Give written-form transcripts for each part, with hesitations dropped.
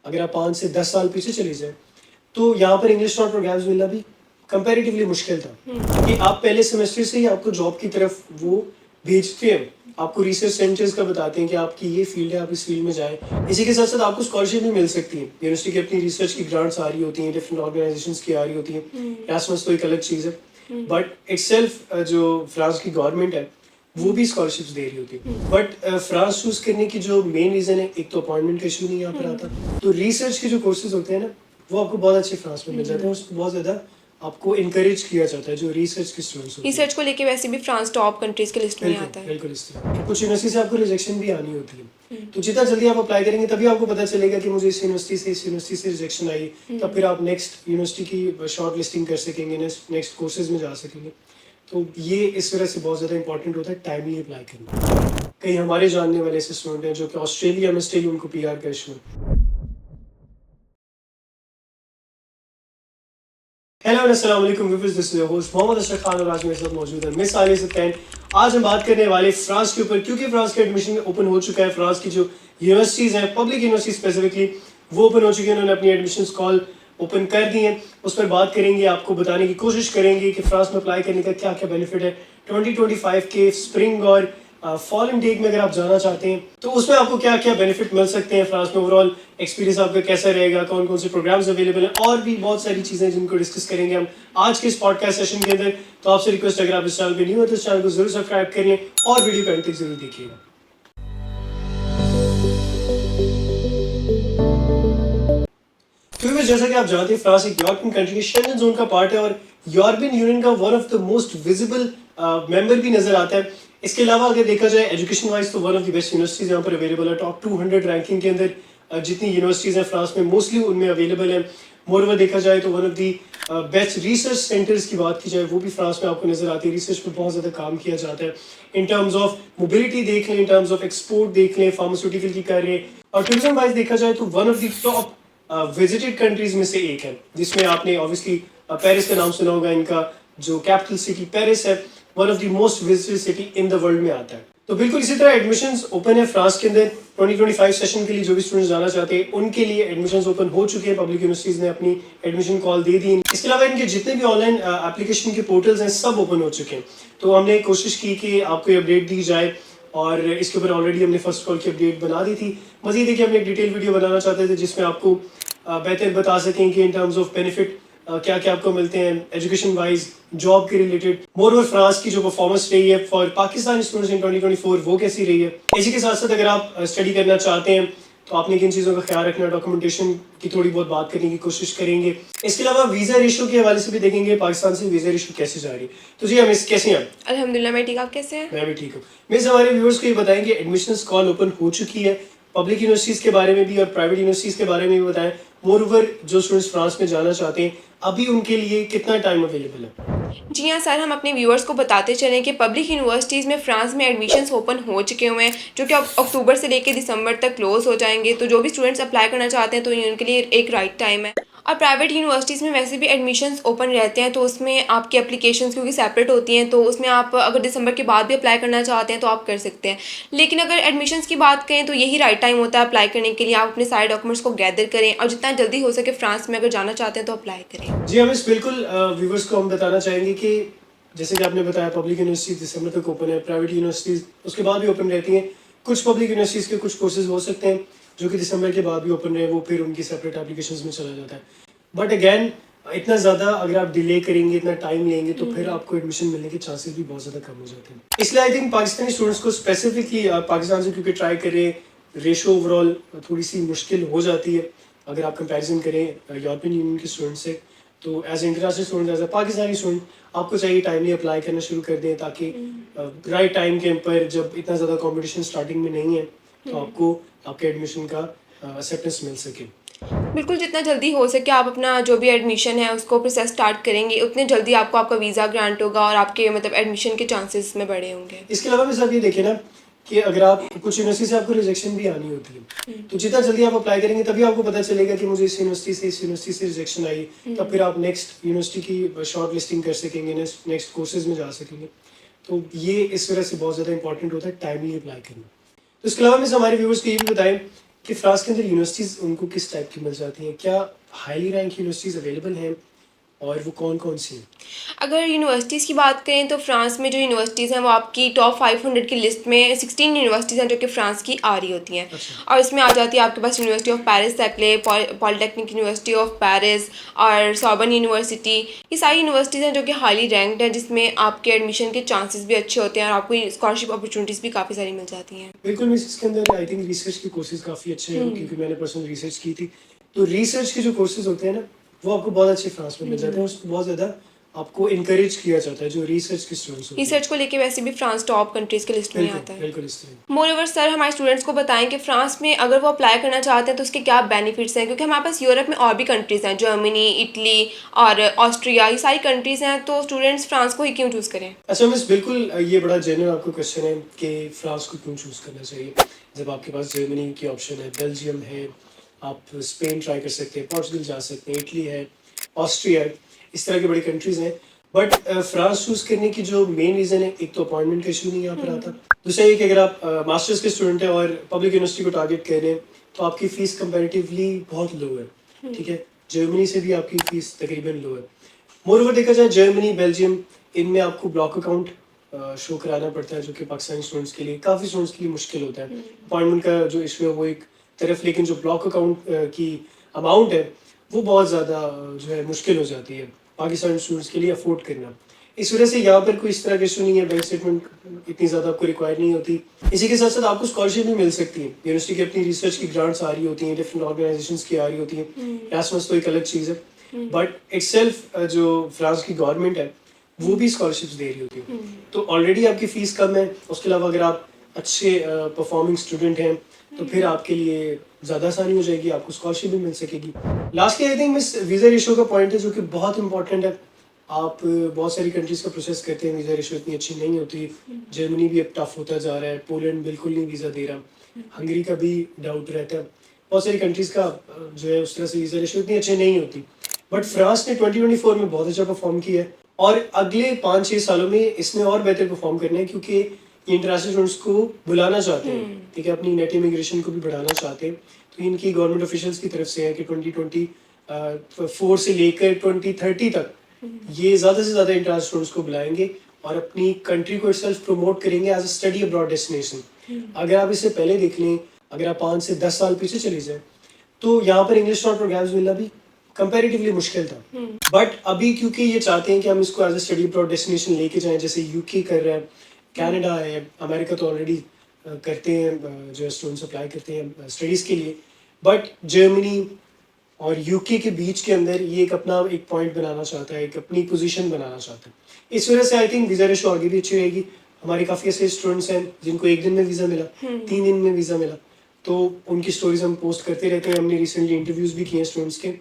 अगर आप 5 से 10 साल पीछे चले जाएं तो यहाँ पर इंग्लिश नॉट प्रोग्राम्स मिलना भी कंपैरेटिवली मुश्किल था, कि आप पहले सेमेस्टर से ही आपको जॉब की तरफ वो भेजते हैं, आपको रिसर्च सेंटर्स का बताते हैं कि आपकी ये फील्ड है, आप इस फील्ड में जाएं। इसी के साथ साथ आपको स्कॉलरशिप भी मिल सकती है, यूनिवर्सिटी की अपनी रिसर्च की ग्रांट्स आ रही होती हैं, डिफरेंट ऑर्गेनाइजेशंस की आ रही होती हैं। एरास्मस तो एक अलग चीज़ है, बट इटसेल्फ जो फ्रांस की गवर्नमेंट है वो भी स्कॉलरशिप्स दे रही होती है। बट फ्रांस चूज करने की जो मेन रीजन है, एक तो अपॉइंटमेंट का इशू नहीं यहाँ पर आता, तो रिसर्च के जो कोर्सेज होते हैं ना वो आपको बहुत अच्छे फ्रांस में मिल जाते हैं, उसको बहुत ज़्यादा आपको इनकरेज किया जाता है जो रिसर्च के स्टूडेंट्स होते हैं। रिसर्च को लेके वैसे भी फ्रांस टॉप कंट्रीज के लिस्ट में आता है। बिल्कुल इस तरह कुछ यूनिवर्सिटी से आपको रिजेक्शन भी आनी होती है, तो जितना जल्दी आप अप्लाई करेंगे तभी आपको पता चलेगा कि मुझे इस यूनिवर्सिटी से रिजेक्शन आई, तब फिर आप नेक्स्ट यूनिवर्सिटी की शॉर्ट लिस्टिंग कर सकेंगे, नेक्स्ट कोर्सेज में जा सकेंगे। तो ये इस वजह से बहुत ज़्यादा इंपॉर्टेंट होता है टाइमली अप्लाई करना। कई हमारे जानने वाले ऐसे स्टूडेंट हैं जो कि ऑस्ट्रेलिया में स्टिल उनको PR का इशू है। हेलो अस्सलाम वालेकुम viewers, this is your host Mohammad Ashraf Khan और आज मेरे साथ मौजूद है मिस आलिया सत्तान। आज हम बात करने वाले फ्रांस के ऊपर, क्योंकि फ्रांस का एडमिशन ओपन हो चुका है। फ्रांस की जो यूनिवर्सिटीज़ हैं, पब्लिक यूनिवर्सिटी स्पेसिफिकली, वो ओपन हो चुकी हैं, उन्होंने अपनी एडमिशन कॉल ओपन कर दी हैं। उस पर बात करेंगे, आपको बताने की कोशिश करेंगे कि फ्रांस में अप्लाई करने का क्या क्या बेनिफिट है 2025 के स्प्रिंग और फॉल इनटेक में अगर आप जाना चाहते हैं तो उसमें आपको क्या क्या बेनिफिट मिल सकते हैं, फ्रांस में ओवरऑल एक्सपीरियंस आपका कैसा रहेगा, कौन कौन से प्रोग्राम्स अवेलेबल हैं, और भी बहुत सारी चीज़ें जिनको डिस्कस करेंगे हम आज के इस पॉडकास्ट सेशन के अंदर। तो आपसे रिक्वेस्ट है, अगर आप इस चैनल पे न्यू हो तो इस चैनल को जरूर सब्सक्राइब करिए और वीडियो को अंत तक जरूर देखिएगा। क्योंकि जैसा कि आप जानते हैं, फ्रांस एक यूरोपियन कंट्री शेंगन जोन का पार्ट है और यूरोपियन यूनियन का one of the most visible member भी नजर आता है। इसके अलावा अगर देखा जाए एजुकेशन वाइज तो one of the best universities यहाँ पर अवेलेबल है। टॉप 200 रैंकिंग के अंदर जितनी यूनिवर्सिटीज हैं फ्रांस में मोस्टली उनमें अवेलेबल है। मोरओवर देखा जाए तो one of the best research centres की बात की जाए वो भी फ्रांस में आपको नजर आती है। रिसर्च पर बहुत ज़्यादा काम किया जाता है, इन टर्म्स ऑफ मोबिलिटी देख लें, इन टर्म्स ऑफ एक्सपोर्ट देख लें, फार्मास्यूटिकल की कर रहे हैं। और टूरिज्म वाइज देखा जाए तो one of the top visited countries में से एक है, जिसमें आपने ऑब्वियसली पेरिस का नाम सुना होगा। इनका जो कैपिटल सिटी पेरिस है, one of the most visited city in the world में आता है। तो बिल्कुल इसी तरह एडमिशंस ओपन है फ्रांस के अंदर 2025 सेशन के लिए। जो भी स्टूडेंट्स जाना चाहते हैं उनके लिए एडमिशंस ओपन हो चुके हैं, पब्लिक यूनिवर्सिटीज ने अपनी एडमिशन कॉल दे दी। इसके अलावा इनके जितने भी ऑनलाइन एप्लीकेशन के पोर्टल्स हैं सब ओपन हो चुके हैं। तो हमने कोशिश की कि आपको ये अपडेट दी जाए और इसके ऊपर ऑलरेडी हमने फर्स्ट कॉल की अपडेट बना दी थी। मजीद देखिए, हमने एक डिटेल वीडियो बनाना चाहते थे जिसमें आपको बेहतर बता सकें कि इन टर्म्स ऑफ बेनिफिट क्या क्या आपको मिलते हैं एजुकेशन वाइज, जॉब के रिलेटेड। मोरओवर फ्रांस की जो परफॉर्मेंस रही है फॉर पाकिस्तानी स्टूडेंट्स इन 2024 वो कैसी रही है। इसी के साथ साथ अगर आप स्टडी करना चाहते हैं तो आपने किन चीज़ों का ख्याल रखना, डॉक्यूमेंटेशन की थोड़ी बहुत बात करने की कोशिश करेंगे। इसके अलावा वीज़ा रेशो के हवाले से भी देखेंगे, पाकिस्तान से वीज़ा रेशो कैसे जा रही है। तो जी हम कैसे हैं? अल्हम्दुलिल्लाह मैं ठीक, आप कैसे हैं? मैं भी ठीक हूँ। मिस हमारे व्यूअर्स को ये बताएं कि एडमिशंस कॉल ओपन हो चुकी है, पब्लिक यूनिवर्सिटीज़ के बारे में भी और प्राइवेट यूनिवर्सिटीज़ के बारे में भी बताएं। मोरओवर जो स्टूडेंट्स फ्रांस में जाना चाहते हैं अभी उनके लिए कितना टाइम अवेलेबल है? जी हाँ सर, हम अपने व्यूअर्स को बताते चलें कि पब्लिक यूनिवर्सिटीज़ में फ्रांस में एडमिशन्स ओपन हो चुके हुए हैं, जो कि अब अक्टूबर से लेकर दिसंबर तक क्लोज हो जाएंगे। तो जो भी स्टूडेंट्स अप्लाई करना चाहते हैं तो ये उनके लिए एक राइट टाइम है। और प्राइवेट यूनिवर्सिटीज़ में वैसे भी एडमिशन्स ओपन रहते हैं, तो उसमें आपकी एप्लीकेशंस क्योंकि सेपरेट होती हैं, तो उसमें आप अगर दिसंबर के बाद भी अप्लाई करना चाहते हैं तो आप कर सकते हैं। लेकिन अगर एडमिशन्स की बात करें तो यही राइट टाइम होता है अप्लाई करने के लिए। आप अपने सारे डॉक्यूमेंट्स को गैदर करें और जितना जल्दी हो सके फ्रांस में अगर जाना चाहते हैं तो अप्लाई करें। जी हम इस बिल्कुल व्यूवर्स को हम बताना चाहेंगे कि जैसे कि आपने बताया पब्लिक यूनिवर्सिटी दिसंबर तक ओपन है, प्राइवेट यूनिवर्सिटीज़ उसके बाद भी ओपन रहती हैं। कुछ पब्लिक यूनिवर्सिटीज़ के कुछ कोर्सेज हो सकते हैं जो कि दिसंबर के बाद भी ओपन रहे, वो फिर उनकी सेपरेट एप्लीकेशंस में चला जाता है। बट अगैन इतना ज़्यादा अगर आप डिले करेंगे, इतना टाइम लेंगे तो फिर आपको एडमिशन मिलने के चांसेस भी बहुत ज़्यादा कम हो जाते हैं। इसलिए आई थिंक पाकिस्तानी स्टूडेंट्स को स्पेसिफिकली पाकिस्तान से क्योंकि ट्राई करें, रेशो ओवरऑल थोड़ी सी मुश्किल हो जाती है अगर आप कंपैरिजन करें यूरोपियन यूनियन के स्टूडेंट से। तो as international student, as a Pakistani student, आपको चाहिए टाइमली अप्लाई करना शुरू कर दें ताकि राइट टाइम के ऊपर जब इतना ज़्यादा कंपटीशन स्टार्टिंग में नहीं है तो आपको आपके एडमिशन का एक्सेप्टेंस मिल सके। बिल्कुल, जितना जल्दी हो सके आप अपना जो भी एडमिशन है उसको प्रोसेस स्टार्ट करेंगे, उतने जल्दी आपको आपका वीज़ा ग्रांट होगा और आपके मतलब एडमिशन के चांसेस में बड़े होंगे। इसके अलावा भी सब ये देखें ना कि अगर आप कुछ यूनिवर्सिटी से आपको रिजेक्शन भी आनी होती है, तो जितना जल्दी आप अप्लाई करेंगे तभी आपको पता चलेगा कि मुझे इस यूनिवर्सिटी से रिजेक्शन आई, तब फिर आप नेक्स्ट यूनिवर्सिटी की शॉर्ट लिस्टिंग कर सकेंगे, नेक्स्ट कोर्सेज में जा सकेंगे। तो ये इस वजह से बहुत ज़्यादा इंपॉर्टेंट होता है टाइमली अप्लाई करना। तो इसके अलावा मैं हमारे व्यूअर्स को ये भी बताएं कि फ्रांस के अंदर यूनिवर्सिटीज़ उनको किस टाइप की मिल जाती हैं, क्या हाईली रैंक यूनिवर्सिटीज़ अवेलेबल हैं और वो कौन कौन सी हैं? अगर यूनिवर्सिटीज़ की बात करें तो फ्रांस में जो यूनिवर्सिटीज़ हैं वो आपकी टॉप 500 की लिस्ट में 16 यूनिवर्सिटीज़ हैं जो कि फ्रांस की आ रही होती हैं। अच्छा। और इसमें आ जाती है आपके पास university of Paris Saclay, polytechnic university of Paris और सॉर्बन यूनिवर्सिटी। ये सारी यूनिवर्सिटीज़ हैं जो कि हाईली रैंक्ड हैं, जिसमें आपके एडमिशन के चांसेस भी अच्छे होते हैं और आपको स्कॉलरशिप अपॉर्चुनिटीज़ भी काफ़ी सारी मिल जाती हैं। बिल्कुल मिस, इसके अंदर आई थिंक रिसर्च के कोर्सेज काफ़ी अच्छे हैं क्योंकि मैंने पर्सनल रिसर्च की थी। तो रिसर्च के जो कोर्सेज होते हैं ना, वो आपको बहुत अच्छे फ्रांस में मिल जाते हैं, उसको बहुत ज़्यादा आपको इनकरेज किया जाता है जो रिसर्च के स्टूडेंट्स होते हैं। रिसर्च को लेके वैसे भी फ्रांस टॉप कंट्रीज़ के लिस्ट में बिल्कुल आता है। बिल्कुल इस तरह। मोरओवर सर हमारे स्टूडेंट्स को बताएं कि फ्रांस में अगर वो अप्लाई करना चाहते हैं तो उसके क्या बेनिफिट्स हैं, क्योंकि हमारे पास यूरोप में और भी कंट्रीज़ हैं, जर्मनी, इटली और ऑस्ट्रिया, ये सारी कंट्रीज़ हैं, तो स्टूडेंट्स फ्रांस को ही क्यों चूज़ करें? अच्छा मिस, बिल्कुल ये बड़ा जेन्युइन आपको क्वेश्चन है कि फ्रांस को क्यों चूज़ करना चाहिए जब आपके पास जर्मनी की ऑप्शन है, बेल्जियम है, आप स्पेन ट्राई कर सकते हैं, पोर्चुगल जा सकते हैं, इटली है, ऑस्ट्रिया है, इस तरह की बड़ी कंट्रीज़ हैं। बट फ्रांस चूज़ करने की जो मेन रीज़न है, एक तो अपॉइंटमेंट का इशू नहीं यहाँ पर आता, दूसरा ये कि अगर आप मास्टर्स के स्टूडेंट हैं और पब्लिक यूनिवर्सिटी को टारगेट कर रहे हैं तो आपकी फ़ीस कंपैरेटिवली बहुत लो है, ठीक है। जर्मनी से भी आपकी फ़ीस तकरीबन लो है। मोरओवर देखा जाए जर्मनी, बेल्जियम, इनमें आपको ब्लॉक अकाउंट शो कराना पड़ता है जो कि पाकिस्तानी स्टूडेंट्स के लिए, काफ़ी स्टूडेंट्स के लिए मुश्किल होता है। अपॉइंटमेंट का जो इशू है वो एक तरफ, लेकिन जो ब्लॉक अकाउंट की अमाउंट है वो बहुत ज़्यादा जो है मुश्किल हो जाती है पाकिस्तानी स्टूडेंट्स के लिए अफोर्ड करना। इस वजह से यहाँ पर कोई इस तरह का इशू नहीं है, बैंक स्टेटमेंट इतनी ज़्यादा आपको रिक्वायर नहीं होती। इसी के साथ साथ आपको स्कॉलरशिप भी मिल सकती है, यूनिवर्सिटी की अपनी रिसर्च की ग्रांट्स आ रही होती हैं, डिफरेंट ऑर्गेनाइजेशंस की आ रही होती हैं। एरास्मस तो एक अलग चीज़ है, बट इटसेल्फ जो फ्रांस की गवर्नमेंट है वो भी स्कॉलरशिप्स दे रही होती है। तो ऑलरेडी आपकी फ़ीस कम है, उसके अलावा अगर आप अच्छे परफॉर्मिंग स्टूडेंट हैं तो फिर आपके लिए ज़्यादा आसानी हो जाएगी, आपको स्कॉलरशिप भी मिल सकेगी। Lastly I think miss, visa ratio का पॉइंट है जो कि बहुत इंपॉर्टेंट है। आप बहुत सारी कंट्रीज़ का प्रोसेस करते हैं, वीज़ा रेशो इतनी अच्छी नहीं होती। जर्मनी भी अब टफ होता जा रहा है, पोलैंड बिल्कुल नहीं वीज़ा दे रहा, हंगरी का भी डाउट रहता है। बहुत सारी कंट्रीज़ का जो है उस तरह से वीज़ा रेशो इतनी अच्छी नहीं होती। बट फ्रांस ने 2024 में बहुत अच्छा परफॉर्म किया है और अगले 5-6 सालों में इसने और बेहतर परफॉर्म करना है क्योंकि ये इंटरनेशनल स्टूडेंट्स को बुलाना चाहते हैं, ठीक है, अपनी नेट इमिग्रेशन को भी बढ़ाना चाहते हैं। तो इनकी गवर्नमेंट ऑफिशियल्स की तरफ से है कि 2024 से लेकर 2030 तक ये ज़्यादा से ज़्यादा इंटरनेशनल स्टूडेंट्स को बुलाएंगे और अपनी कंट्री को सेल्फ प्रमोट करेंगे as a study abroad destination. अगर आप इससे पहले देख लें, अगर आप 5 से 10 साल पीछे चले जाएं तो यहाँ पर इंग्लिश नॉट प्रोग्राम्स मिलना भी कंपैरेटिवली मुश्किल था। बट अभी क्योंकि ये चाहते हैं कि हम इसको as a study abroad destination लेके जाएं, जैसे यूके कर रहा है, कनाडा है, अमेरिका तो ऑलरेडी करते हैं, जो स्टूडेंट्स अप्लाई करते हैं स्टडीज़ के लिए, बट जर्मनी और यूके के बीच के अंदर ये एक अपना एक पॉइंट बनाना चाहता है, एक अपनी पोजीशन बनाना चाहता है। इस वजह से आई थिंक वीज़ा रेशो आगे भी अच्छी रहेगी। हमारे काफ़ी ऐसे स्टूडेंट्स हैं जिनको 1 दिन में वीज़ा मिला, 3 दिन में वीज़ा मिला, तो उनकी स्टोरीज हम पोस्ट करते रहते हैं। हमने रिसेंटली इंटरव्यूज़ भी किए हैं स्टूडेंट्स के,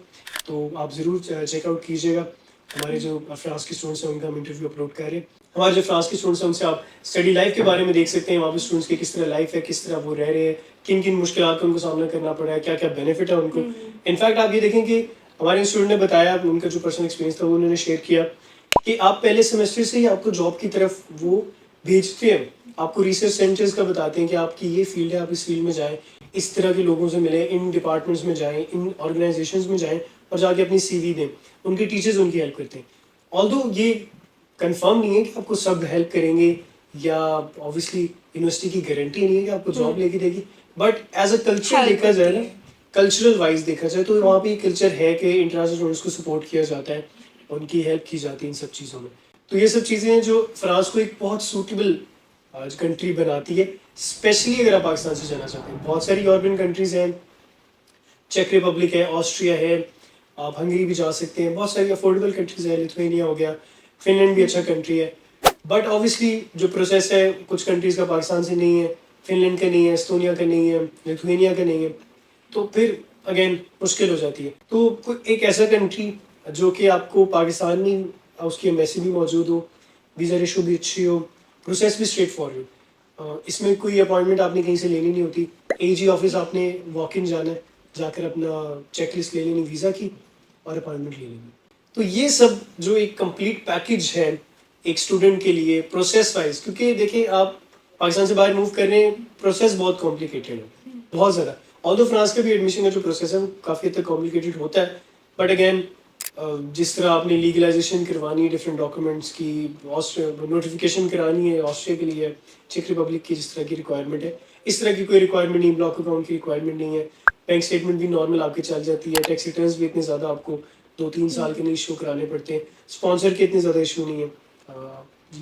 तो आप ज़रूर चेकआउट कीजिएगा। हमारे जो फ्रांस के स्टूडेंट्स हैं उनका हम इंटरव्यू अपलोड कर रहे हैं। हमारे जो फ्रांस के स्टूडेंट्स हैं उनसे आप स्टडी लाइफ के बारे में देख सकते हैं, वहाँ पे स्टूडेंट्स की किस तरह लाइफ है, किस तरह वो रह रहे हैं, किन किन मुश्किलात का उनको सामना करना पड़ा है, क्या क्या बेनिफिट है उनको। इनफैक्ट आप ये देखें कि हमारे इंस्टीट्यूट ने बताया, उनका जो पर्सनल एक्सपीरियंस था वो उन्होंने शेयर किया कि आप पहले सेमेस्टर से ही आपको जॉब की तरफ वो भेजते हैं, आपको रिसर्च सेंटर्स का बताते हैं कि आपकी ये फील्ड है, आप इस फील्ड में जाएँ, इस तरह के लोगों से मिलें, इन डिपार्टमेंट्स में जाएँ, इन ऑर्गेनाइजेशंस में जाएँ और जाके अपनी CV दें। उनके टीचर्स उनकी हेल्प करते हैं। ऑल्दो ये कंफर्म नहीं है कि आपको सब हेल्प करेंगे या ऑब्वियसली यूनिवर्सिटी की गारंटी नहीं है कि आपको जॉब लेके देगी, but as a culture help देखा जाए करती ना, है। कल्चरल वाइज देखा जाए तो वहाँ पे ये कल्चर है कि इंटरनेशनल स्टूडेंट्स को सपोर्ट किया जाता है, उनकी हेल्प की जाती है इन सब चीज़ों में। तो ये सब चीज़ें हैं जो फ्रांस को एक बहुत सूटेबल कंट्री बनाती है, स्पेशली अगर आप पाकिस्तान से जाना चाहते हैं। बहुत सारी यूरोपियन कंट्रीज़ हैं, चेक रिपब्लिक है, ऑस्ट्रिया है, आप हंगरी भी जा सकते हैं, बहुत सारी अफोर्डेबल कंट्रीज़ हैं, लिथुआनिया हो गया, फिनलैंड भी अच्छा कंट्री है। बट ऑब्वियसली जो प्रोसेस है कुछ कंट्रीज़ का पाकिस्तान से नहीं है, फिनलैंड का नहीं है, एस्टोनिया का नहीं है, लिथुआनिया का नहीं है, तो फिर अगेन मुश्किल हो जाती है। तो कोई एक ऐसा कंट्री जो कि आपको पाकिस्तान में उसकी एम्बेसी भी मौजूद हो, वीज़ा रेशो भी अच्छी हो, प्रोसेस भी स्ट्रेट फॉरवर्ड, इसमें कोई अपॉइंटमेंट आपने कहीं से लेनी नहीं होती, AG ऑफिस आपने वॉक इन जाना है, जाकर अपना चेकलिस्ट ले लेनी वीज़ा की और अपॉइंटमेंट ले लेनी। तो ये सब जो एक कंप्लीट पैकेज है एक स्टूडेंट के लिए प्रोसेस वाइज, क्योंकि देखिए आप पाकिस्तान से बाहर मूव कर रहे हैं, प्रोसेस बहुत कॉम्प्लिकेटेड है, बहुत ज़्यादा। ऑल्दो फ्रांस का भी एडमिशन का जो प्रोसेस है वो काफ़ी हद तक कॉम्प्लिकेटेड होता है, बट अगेन जिस तरह आपने लीगलाइजेशन करवानी है डिफरेंट डॉक्यूमेंट्स की, ऑस्ट्रिया नोटिफिकेशन करानी है ऑस्ट्रिया के लिए, चेक रिपब्लिक की जिस तरह की रिक्वायरमेंट है, इस तरह की कोई रिक्वायरमेंट नहीं, ब्लॉक अकाउंट की रिक्वायरमेंट नहीं है, बैंक स्टेटमेंट भी नॉर्मल आपके चल जाती है, टैक्स रिटर्न्स भी इतने ज़्यादा आपको 2-3 साल के नहीं इशू कराने पड़ते हैं, स्पॉन्सर के इतने ज़्यादा इशू नहीं है।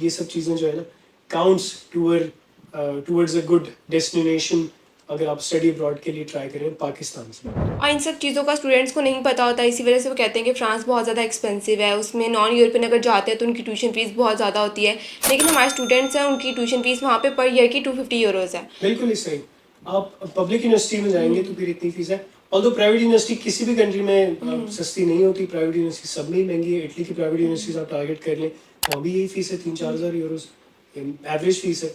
ये सब चीज़ें जो है ना counts towards a good destination अगर आप स्टडी अब्रॉड के लिए ट्राई करें पाकिस्तान से। और इन सब चीज़ों का स्टूडेंट्स को नहीं पता होता, इसी वजह से वो कहते हैं कि फ्रांस बहुत ज़्यादा एक्सपेंसिव है, उसमें नॉन यूरोपियन अगर जाते हैं तो उनकी ट्यूशन फीस बहुत ज़्यादा होती है। लेकिन हमारे स्टूडेंट्स हैं, उनकी ट्यूशन फीस वहाँ पे पर ईयर की 250 यूरोज़ है। बिल्कुल ही सही। आप पब्लिक यूनिवर्सिटी में जाएंगे तो फिर इतनी फीस है, ऑल्दो प्राइवेट यूनिवर्सिटी किसी भी कंट्री में सस्ती नहीं होती, प्राइवेट यूनिवर्सिटी सब में ही महंगी है। इटली की प्राइवेट यूनिवर्सिटीज आप टारगेट कर लें वहाँ भी यही फीस है, 3-4 हज़ार यूरोज एवरेज फीस है।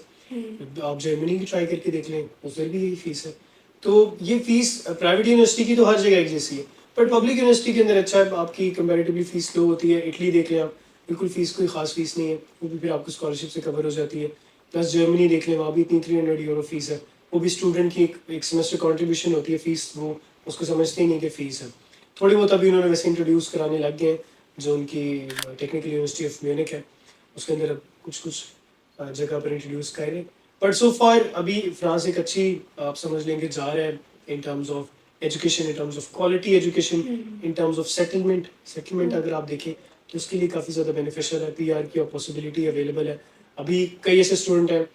आप जर्मनी की ट्राई करके देख लें, उधर भी यही फीस है। तो ये फीस प्राइवेट यूनिवर्सिटी की तो हर जगह एक जैसी है, बट पब्लिक यूनिवर्सिटी के अंदर अच्छा है, आपकी कंपैरेटिवली फीस लो होती है। इटली देख लें आप, बिल्कुल फीस कोई खास फीस नहीं है, वो भी फिर आपको स्कॉलरशिप से कवर हो जाती है। प्लस जर्मनी देख लें, वहाँ भी इतनी 300 यूरो फीस है, वो भी स्टूडेंट की एक सेमेस्टर कॉन्ट्रीब्यूशन होती है फीस, वो उसको समझते ही नहीं कि फ़ीस है। थोड़ी बहुत अभी उन्होंने वैसे इंट्रोड्यूस कराने लग गए हैं, जो उनकी टेक्निकल यूनिवर्सिटी ऑफ म्यूनिक है उसके अंदर अब कुछ जगह पर इंट्रोड्यूस कर रहे हैं। बट सो फार अभी फ्रांस एक अच्छी आप समझ लेंगे जा रहा है in terms of education, in terms of quality education, in terms of settlement अगर आप देखें तो उसके लिए काफ़ी ज़्यादा बेनिफिशियल है। PR की पॉसिबिलिटी अवेलेबल है। अभी कई ऐसे स्टूडेंट हैं,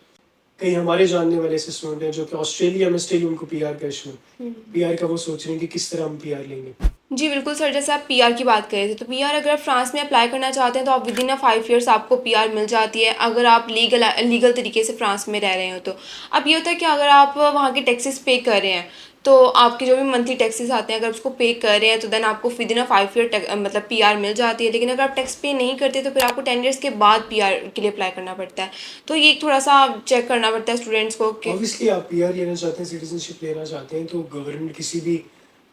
कई हमारे जानने वाले ऐसे स्टूडेंट हैं जो कि ऑस्ट्रेलिया में स्टिल उनको PR का इशू है, PR का वो सोच रहे हैं कि किस तरह हम PR लेंगे। जी बिल्कुल सर, जैसे आप पीआर की बात कर रहे थे, तो पीआर अगर फ्रांस में अप्लाई करना चाहते हैं तो आप विद इन 5 ईयर्स आपको पीआर मिल जाती है, अगर आप लीगल तरीके से फ्रांस में रह रहे हो तो। अब ये होता है कि अगर आप वहाँ के टैक्सेस पे कर रहे हैं तो आपके जो भी मंथली टैक्सेस आते हैं अगर उसको पे कर रहे हैं तो देन आपको विद इन 5 ईयर मतलब पीआर मिल जाती है। लेकिन अगर आप टैक्स पे नहीं करते तो फिर आपको 10 ईयर्स के बाद पीआर के लिए अप्लाई करना पड़ता है। तो ये थोड़ा सा चेक करना पड़ता है स्टूडेंट्स को कि ऑब्वियसली आप PR लेना चाहते हैं, सिटीजनशिप लेना चाहते हैं, तो गवर्नमेंट किसी भी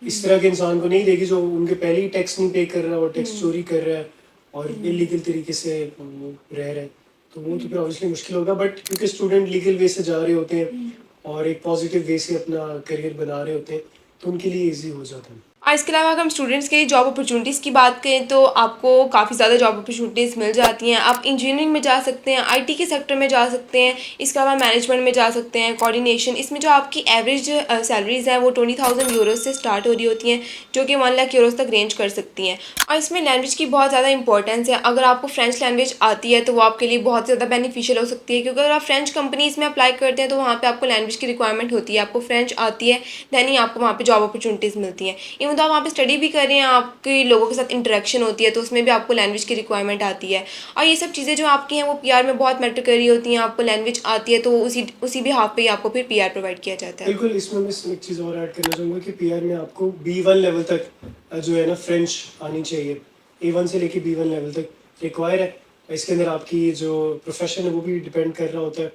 इस तरह के इंसान को नहीं देगी जो उनके पहले ही टैक्स नहीं पे कर रहा है और टैक्स चोरी कर रहा है और इलीगल तरीके से वो रह रहा है, तो वो तो फिर ऑब्वियसली मुश्किल होगा। बट क्योंकि स्टूडेंट लीगल वे से जा रहे होते हैं और एक पॉजिटिव वे से अपना करियर बना रहे होते हैं तो उनके लिए ईजी हो जाता है। और इसके अलावा अगर हम स्टूडेंट्स के लिए जॉब अपॉर्चुनिटीज़ की बात करें तो आपको काफ़ी ज़्यादा जॉब अपॉर्चुनिटीज़ मिल जाती हैं। आप इंजीनियरिंग में जा सकते हैं, IT के सेक्टर में जा सकते हैं, इसके अलावा मैनेजमेंट में जा सकते हैं, कोऑर्डिनेशन। इसमें जो आपकी एवरेज सैलरीज़ हैं वो 20,000 यूरोज़ से स्टार्ट हो रही होती हैं, जो कि 1 लाख यूरोज़ तक रेंज कर सकती हैं। और इसमें लैंग्वेज की बहुत ज़्यादा इंपॉर्टेंस है। अगर आपको फ्रेंच लैंग्वेज आती है तो वो आपके लिए बहुत ज़्यादा बेनिफिशियल हो सकती है, क्योंकि अगर आप फ्रेंच कंपनीज़ में अप्लाई करते हैं तो वहाँ पर आपको लैंग्वेज की रिक्वायरमेंट होती है, आपको फ्रेंच आती है, दैन ही आपको वहाँ पर जॉब अपॉर्चुनिटीज़ मिलती हैं। इवन तो आप वहाँ पर स्टडी भी कर रहे हैं, आपके लोगों के साथ इंटरेक्शन होती है तो उसमें भी आपको लैंग्वेज की रिक्वायरमेंट आती है। और ये सब चीज़ें जो आपकी हैं वो PR में बहुत मैटर कर रही होती हैं। आपको लैंग्वेज आती है तो उसी भी हाफ पे ही आपको फिर PR प्रोवाइड किया जाता है। बिल्कुल, इसमें मैं एक चीज़ और ऐड करना चाहूँगा कि PR में आपको B1 लेवल तक जो है ना फ्रेंच आनी चाहिए। A1 से लेके B1 लेवल तक रिक्वायर है। इसके अंदर आपकी जो प्रोफेशन है वो भी डिपेंड कर रहा होता है,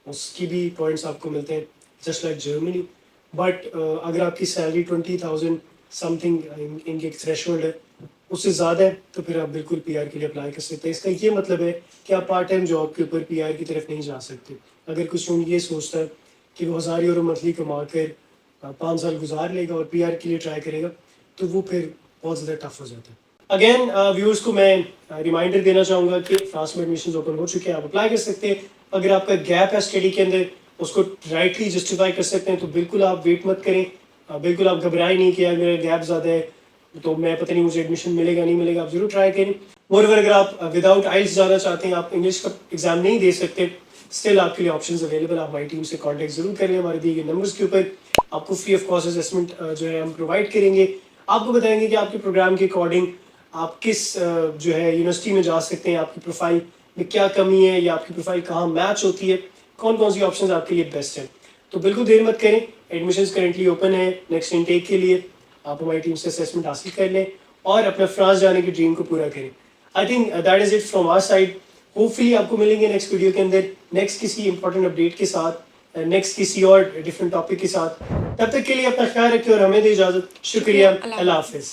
उसकी भी पॉइंट्स आपको मिलते हैं जस्ट लाइक जर्मनी। बट अगर आपकी सैलरी 20,000 समथिंग इनकी एक थ्रेशोल्ड है, उससे ज़्यादा है तो फिर आप बिल्कुल PR के लिए अप्लाई कर सकते हैं। इसका ये मतलब है कि आप पार्ट टाइम जॉब के ऊपर PR की तरफ नहीं जा सकते। अगर कुछ स्टूडेंट ये सोचता है कि वो 1,000 यूरो मंथली कमा कर 5 साल गुजार लेगा और PR के लिए ट्राई करेगा तो वो फिर बहुत ज़्यादा टफ हो जाता है। अगेन व्यूअर्स को मैं रिमाइंडर देना चाहूँगा कि फ्रांस में एडमिशन ओपन हो चुके हैं, आप अप्लाई कर सकते हैं। अगर आपका गैप है स्टडी के अंदर उसको राइटली जस्टिफाई कर सकते हैं तो बिल्कुल आप वेट मत करें, बिल्कुल आप घबराएं नहीं कि अगर गैप ज़्यादा है तो मैं पता नहीं मुझे एडमिशन मिलेगा नहीं मिलेगा, आप जरूर ट्राई करें। मोreover अगर आप विदाउट आइल्स जाना चाहते हैं, आप इंग्लिश का एग्जाम नहीं दे सकते, स्टिल आपके लिए ऑप्शंस अवेलेबल। आप हमारी टीम से कांटेक्ट जरूर करें हमारे दिए गए नंबर्स के ऊपर। आपको फ्री ऑफ कॉस्ट असेसमेंट जो है हम प्रोवाइड करेंगे। आपको बताएंगे कि आपके प्रोग्राम के अकॉर्डिंग आप किस जो है यूनिवर्सिटी में जा सकते हैं, आपकी प्रोफाइल में क्या कमी है या आपकी प्रोफाइल कहाँ मैच होती है, कौन कौन सी ऑप्शंस आपके लिए बेस्ट है। तो बिल्कुल देर मत करें, एडमिशन्स करेंटली ओपन है नेक्स्ट इनटेक के लिए। आप हमारी टीम से असेसमेंट हासिल कर लें और अपना फ्रांस जाने की ड्रीम को पूरा करें। I think that is it from our side. Hopefully आपको मिलेंगे नेक्स्ट वीडियो के अंदर नेक्स्ट किसी इंपॉर्टेंट अपडेट के साथ, नेक्स्ट किसी और डिफरेंट टॉपिक के साथ। तब तक के लिए अपना ख्याल रखें और हमें दे इजाज़त। शुक्रिया, अल्लाह हाफिज़।